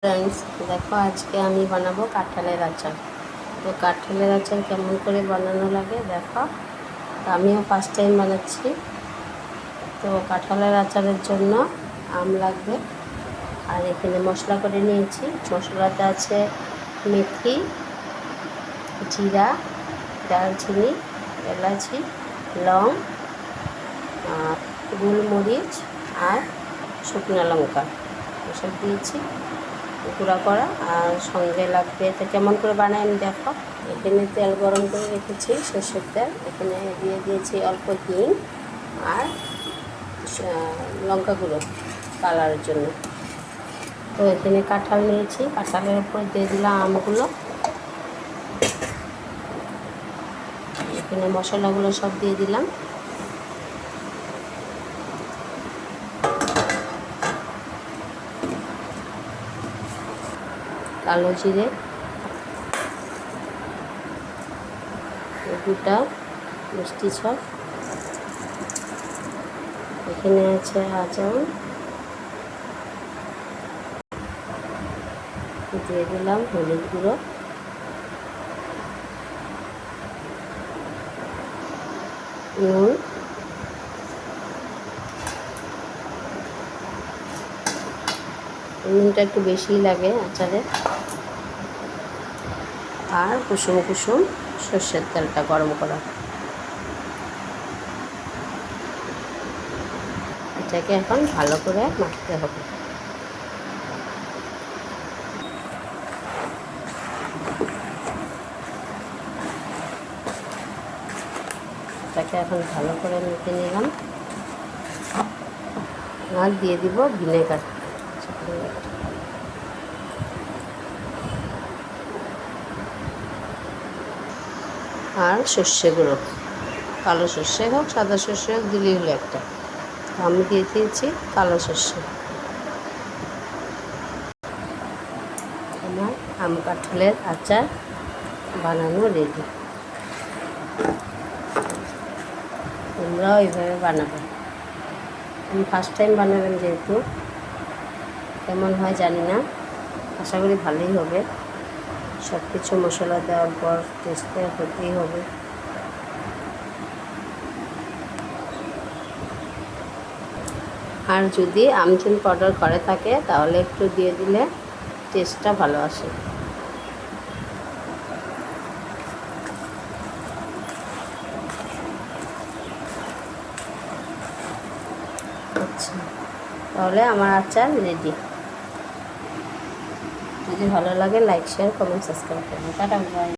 Friends देखो आज के आमी बनाबो काँठालेर आचार। तो काँठालेर आचार केमन करे बनानो लागे देखो। तो आमिও फार्स्ट टाइम बानाচ্ছি। तो काँठालेर आचारेर जन्य आम लागबे और एखाने मशला करे निয়েছি। मशलाते आछे मेथी, जिरा, दालचिनी, एलाची, लং, गोलमरिच और शुकनो लंका एसब दिয়েছি गुड़ा करा और संगे लागबे। तो केमन करे बानाই আমি देखो। एखाने तेल गरम करे रेखेছি সরষের तेल। एखाने दिए दिয়েছি अल्प हिंग और लंका गुঁড়ো কালারের জন্য। তো এখানে কাঁঠাল নিয়েছি, কাঁঠালের উপর দিয়ে দিলাম আমগুলো। এখানে মশলাগুলো সব দিয়ে দিলাম। কালো জিরে, গোটা মিষ্টি সব, এখানে আছে আজওয়ান, দিয়ে দিলাম হলুদ গুঁড়ো, নুন, নুনটা একটু বেশি লাগে আচারে, আর কুসুম কুসুম সরষের তেলটা গরম করা। এটাকে এখন ভালো করে মাখতে হবে। এটাকে এখন ভালো করে মেখে নিলাম আর দিয়ে দিব ভিনেগার আর সর্ষে গুঁড়ো, কালো সর্ষে হোক সাদা সর্ষে হোক দিলেই হলো একটা। আমি দিয়ে দিয়েছি কালো সর্ষে। আমার আম কাঁঠালের আচার বানানো রেডি। তোমরাও এইভাবে বানাবে। আমি ফার্স্ট টাইম বানাবেন যেহেতু কেমন হয় জানি না, আশা করি ভালোই হবে। সব কিছু মশলা দেওয়ার পর টেস্টটা হতেই হবে। আর যদি আমচুর পাউডার করে থাকে তাহলে একটু দিয়ে দিলে টেস্টটা ভালো আসে। আচ্ছা, তাহলে আমার আচার রেডি। যদি ভালো লাগে লাইক শেয়ার কমেন্ট সাবস্ক্রাইব করবেন। Tata bye.